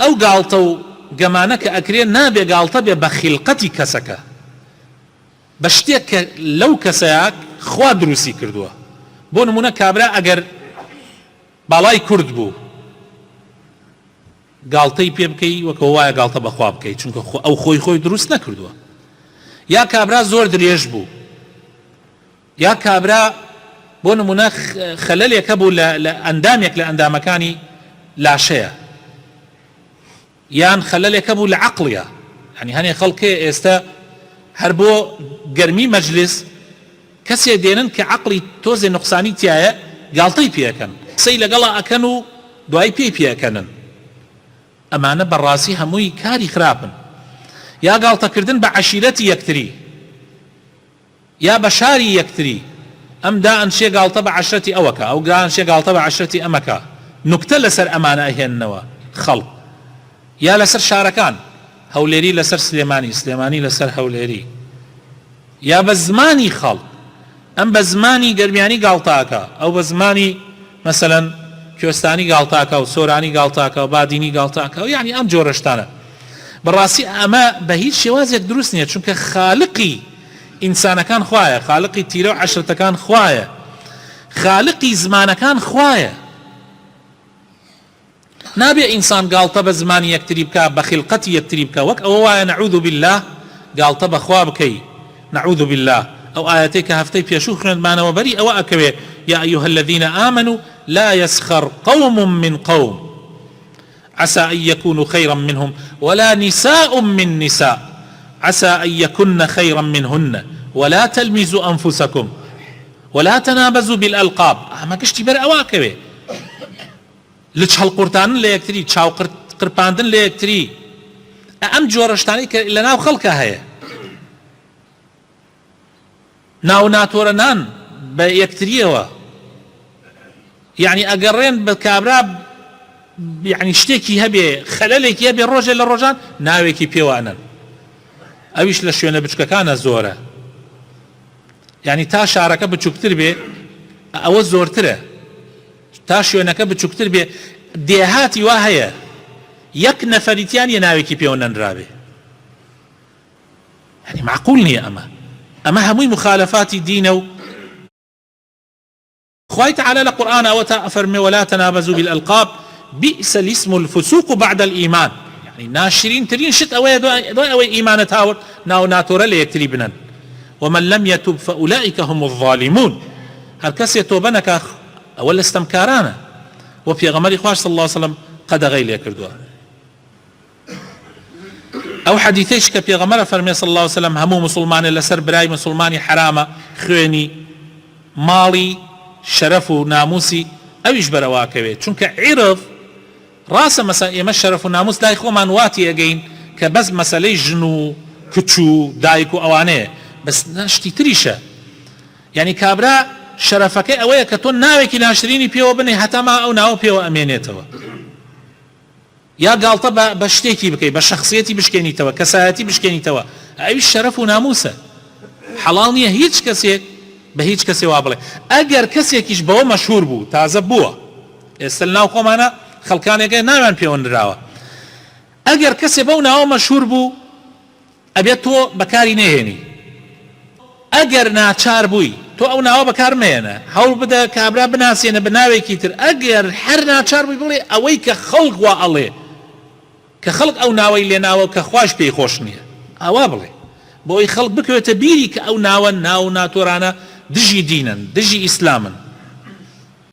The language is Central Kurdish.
ئەو گاڵتە و گەمانە کە ئەکرێن نابێ گاڵتە بێ بە خیلقەتی کەسەکە، بە شتێک کە لەو کەسەیە خوا دروستی کردووە. بۆ نمونە کابرا ئەگەر باڵای کورد بوو گاڵتەی پێ بکەی وەکە وایە گاڵتە بەخوا بکەیت، چونکە ئەو خۆی دروست نەکردووە. یا کابرا زۆر درێژ بوو، یا کابرا بۆ نمونە خەلەلێکە بوو لە ئەندامێک لە ئەندامەکانی لاشەیە، یان خەلەلێکە بوو لە عەقڵیە. یعنی هەنێ خەڵکێ ئێستا هەر بۆ گەرمی مەجلیس کەسێ دێنن کە عەقڵی تۆزێ نوقسانی تایە گاڵتەی پێەکەن، قسەی لەگەڵا ئەکەن و دوای پێی پێەکەنن. ئەمانە بەڕاستی هەمووی کاری خراپن. یا گاڵتەکردن بە عەشیرەتی یەکتری، یا بە شاری یەکتری، ئەم دا ئەنشێ گاڵتە بە عەشرەتی ئەوەکە، ئەو دا ئەنشێ گاڵتە بە عەشرەتی ئەمەکە. نوکتە لەسەر ئەمانە ئەهێننەوە خەڵک. یا لەسەر شارەکان، هەولێری لەسەر سلێمانی، سلێمانی لەسەر هەولێری. یا بە زمانی خەڵک، ئەم بە زمانی گەرمیانی گاڵتاکە، ئەو بە زمانی مەسەلەن کوێستانی گاڵتاکە و سۆرانی گاڵتاکە و بادینی گاڵتاکە و یعنی ئەم جۆرەشتانە. بەڕاستی ئەمە بە هیچ شێوازێک دروست نییە، چونکە خالقی ئینسانەکان خوایە، خالقی تیرە و عەشرەتەکان خوایە، خالقی زمانەکان خوایە. نابێ ئینسان گاڵتە بە زمانی یەکتری بکە، بە خیلقەتی یەکتری بکە، وەک ئەوە وایە نەعوذ بالله گاڵتە بەخوا بکەی، نەعوذ بالله. ئەو ئاەتەی کە هەفتەی پێشوو خوێندمانەوە بەری ئەوە ئەکەوێ یا ئەیها الذین آمنوا لا يسخر قوم من قوم عسى أن يكونوا خيرا منهم ولا نساء من نساء عسى أن يكن خيرا منهن ولا تلمزوا أنفسكم ولا تنابزوا بالألقاب. ئەمە گشتی بەر ئەوە ئەکەوێ لە چهەڵقورتانن لە یەکتری، چاو قرپاندن لە یەکتری، ئەم جۆرەشتانەی کە لەناو خەڵکە هەیە. ناو ناتۆرەنان بە یەکتریەوە، یعنی ئەگەڕێن بە کابرا یعنی شتێکی هەبێ خەلەلێکی هەبێ ڕۆژێ لە ڕۆژان ناوێکی پێوانن. ئەویش لە شوێنە بچکەکانە زۆرە، یعنی تا شارەکە بچووکتر بێ ئەوە زۆرترە، تا شوێنەکە بچووکتر بێ دێهاتی وا هەیە یەک نەفەریتیان یە ناوێکی پێوە نەنرابێ. یعنی معقول نییە ئەمە هەمووی مخالفاتی دینە. و خوای تعالی لە قورئان ئەوەتە ئەفەرمێ ولا تنابزوا بالألقاب بئس الاسم الفسوق بعد الإيمان. يعني ناشرين ترين شت أوي دوای ئەوەی ئیمانت هاورد ناو ناتۆرە لە یەکتری بنن. ومن لم يتب فأولئك هم الظالمون. هەر کەسێ تۆبە نەکا ئەوە لە ستەمکارانە. و پێغەمبەری خوا صلی الله عليه وسلم قەدەغەی لێ کردووە. ئەو حەدیثەیش کە پێغەمبەر فەرمێ صلی الله عليه وسلم هەموو مسلمانێ لەسەر برای مسلمانی حرامە خوێنی ماڵی شەرەف و ناموسی ئەویش بەرەواکەوێت، چونکە عیرض ڕاستە مەسەن ئێمە شەرەف و ناموس لای خۆمان واتی ئەگەین کە بەس مەسەلەی ژن و کچ و دایک و ئەوانەیە، بەس شتی تریشە. یعنی کابرا شەرەفەکەی ئەوەیە کە تۆ ناوێکی ناشرینی پێوە بنێ هەتاما ئەو ناوە پێوە ئەمێنێتەوە. یا گاڵتە بە شتێکی بکەی، بە شەخسیەتی بشکێنیتەوە، کەسایەتی بشکێنیتەوە، ئەویش شەرەف و ناموسە. حەڵاڵ نییە هیچ کەسێک بە هیچ کەسێ وا بڵێ. ئەگەر کەسێکیش بەوە مەشهور بوو، تازە بووە، ئێستا لەناو خۆمانە خەڵکانێکە ناویان پێوە نراوە، ئەگەر کەسێ بەو ناوە مەشهور بوو ئەبێت تۆ بەکاری نەهێنی. ئەگەر ناچار بووی تۆ ئەو ناوە بەکار مێنە، هەوڵ بدە کابرا بناسیێنە بە ناوێکی تر. ئەگەر هەر ناچار بووی بڵێ ئەوەی کە خەڵک وا ئەڵێ، کە خەڵک ئەو ناوەی لێ ناوە کە خوش پێی خۆش نییە، ئەوا بڵێ بۆی خەڵک بکەوێتە بیری کە ئەو ناوە ناو ناتۆرانە دژی دینن، دژی ئیسلامن.